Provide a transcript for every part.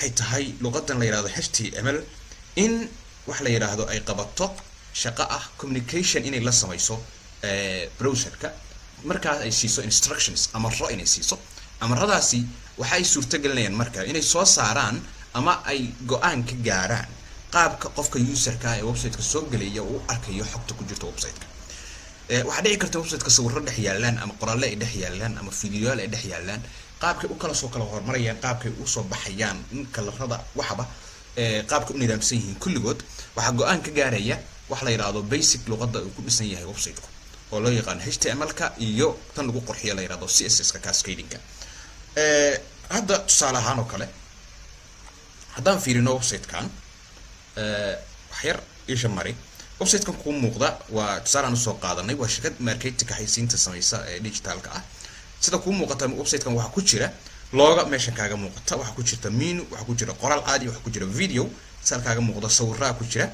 waxay tahay luqadan la yiraahdo HTML in wax la yiraahdo ay qabato shaqo ah communication inay la samayso browserka markaas ay siiso instructions amaro inay siiso amaradaasi waxay suurtagelinayaan markaa inay soo saaraan ama ay go'aan ka gaaraan qaabka qofka userka ee website-ka soo galaya uu arkayo xogta ku jirta website-ka waxa dhici karta website-ka sawirro dhex yaalaan ama qoraallo ay dhex yaalaan ama fiidiyoyaal ay dhex yaalaan qaabka u kala soo kala hormarayaan qaabka u soo baxayaan in kalarada waxba qaabka u nidaamsan yihiin kulligood waxa go'aan ka gaaraya wax la yiraahdo basic luqadda uu ku dhisan yahay website-ku oo loo yaqaan HTML-ka iyo tan lagu qurxiyo la yiraahdo CSS-ka cascading-ka hadda tusaale ahaan oo kale haddaan fiirino website-kan wax yar isha mari website-kan ku muuqda waa tusaale aan soo qaadanay waa shirkad marketing xaysiinta samaysa ee digital-ka ah sida ku muuqata website-kan waxa ku jira looga meesha kaaga muuqata waxa ku jirta menu waxa ku jira qoraal caadi waxa ku jira video sal kaaga muuqda sawirro ku jira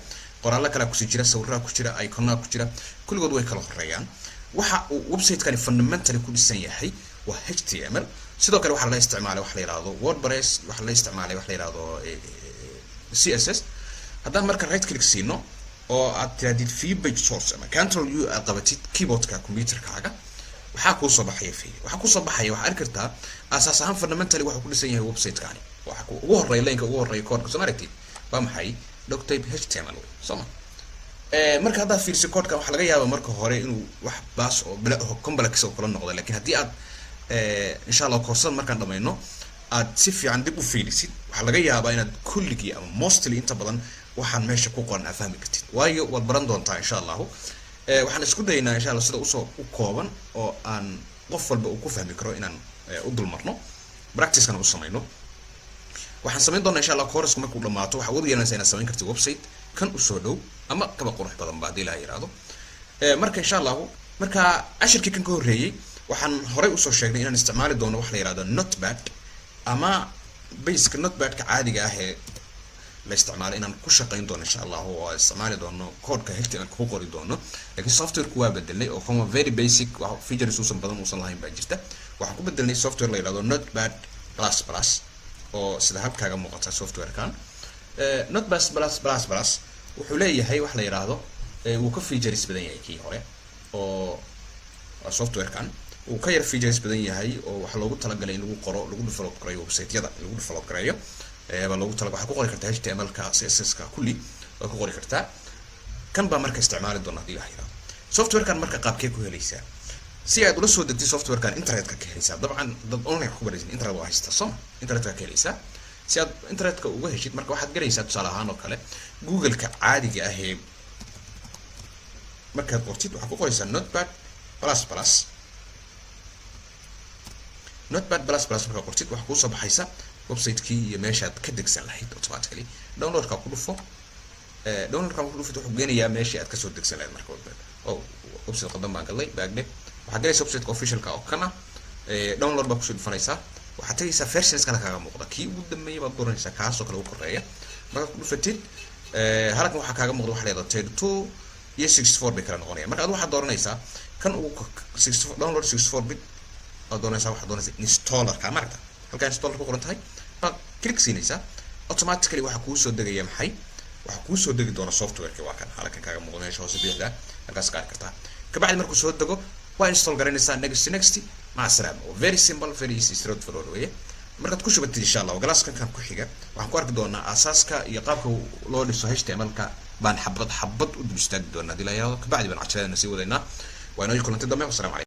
qoraallo kale ku jira sawirro ku jira icon ku jira kulligood way kala horeeyaan waxa uu website-kan fundamentally ku dhisan yahay waa HTML sidoo kale waxa la isticmaalay wax la yiraahdo WordPress waxa la isticmaalay wax la yiraahdo CSS haddaan marka right click siino oo aad tirahdid view page source ama control u aad qabatid keyboardka computerkaaga waxa ku soo baxaya waxa ku soo baxaya waxa arki kartaa asaas ahaan fundamentally waxa ku dhisan yahay website-kaani waxa ugu horeeya link ugu horeeya code-ka soo aragtid waa maxay doctype HTML soma marka hadda fiirsi code-ka waxa laga yaabaa marka hore inuu wax baas oo bila complex oo kala noqdo laakiin haddii aad insha Allah koorsan markaan dhamayno aad si fiican dib u fiirisid waxa laga yaabaa inaad kulligii ama mostly inta badan waxaan meesha ku qoran fahmi kartid waayo waad baran doontaa insha Allah waxaan isku daynaa insha Allah sida u kooban oo aan qof walba uu ku fahmi karo inaan u dulmarno practice-kan u sameeyno waxaan sameyn doonaa insha Allah course markuu dhamaato waxa wada yeelanaysaa inaad sameyn kartid website kan u soo dhow ama kaba qurux badan baad ilaa yiraahdo marka insha Allah marka ashirkii kan ka horeeyay waxaan horey u soo sheegnay inaan isticmaali doono wax la yiraahdo notepad ama basic notepad-ka caadiga ah ee la isticmaalay inaan ku shaqeyn doono insha Allah oo isticmaali doono code-ka HTML ku qori doono laakiin software-ku waa bedelay oo kuma very basic wax features uusan badan uusan lahayn baa jirta waxaan ku bedelnay software la yiraahdo notepad plus plus oo sida halkaaga muuqata software-kan notepad plus plus wuxuu leeyahay wax la yiraahdo uu ka features badan yahay kii hore oo software-kan uu ka yar features badan yahay oo waxa loogu talagalay in lagu qoro lagu develop gareeyo website-yada lagu develop gareeyo baa loogu talagalay waxa ku qori kartaa HTML-ka CSS-ka kulli oo ku qori kartaa kan baa marka isticmaali doona hadii la yiraahdo software-kan marka qaabkee ku helaysaa si aad ula soo degtay software-kan internet-ka ka helaysaa dabcan dad online ku baraysan internet waa haysta soo internet-ka ka helaysaa si aad internet-ka uga heshid marka waxaad galaysaa tusaale ahaan oo kale Google-ka caadiga ah ee markaad qortid waxa ku qoraysaa notepad plus plus notepad plus plus marka qortid waxa ku soo baxaysa website-kii iyo meeshaad ka degsan lahayd automatically download-ka ku dhufo download-ka ku dhufo wuxuu geenayaa meeshii aad ka soo degsan lahayd marka oo website qadan baan galay baagde waxa galaysaa website-ka official-ka oo kana download baa ku soo dhufanaysaa waxa tagaysaa versions kala kaaga muuqda kii ugu dambeeyay baad dooranaysaa kaas oo kale u koreeya marka ku dhufatid halkan waxa kaaga muuqda wax leedahay 32 iyo 64 bay kala noqonayaan marka aad waxa dooranaysaa kan uu 64 download 64 bit aad doonaysaa waxa doonaysaa installer-ka marka halka installer ku qoran tahay ba click siinaysaa automatically waxa kuu soo degaya maxay waxa kuu soo degi doona software-ka waa kan halkan kaaga muuqda meesha hoose biixda halkaas qaad kartaa ka bacdi markuu soo dego waa install garanaysaa next ma salaam very simple very easy straightforward way markaad ku shubatid insha Allah glass-kan kan ku xiga waxaan ku arki doonaa asaaska iyo qaabka loo dhiso HTML-ka baan xabad u dul istaagi doonaa dilaayo ka bacdi baan casharada sii wadaynaa waa inoo kulantay dambe wasalaam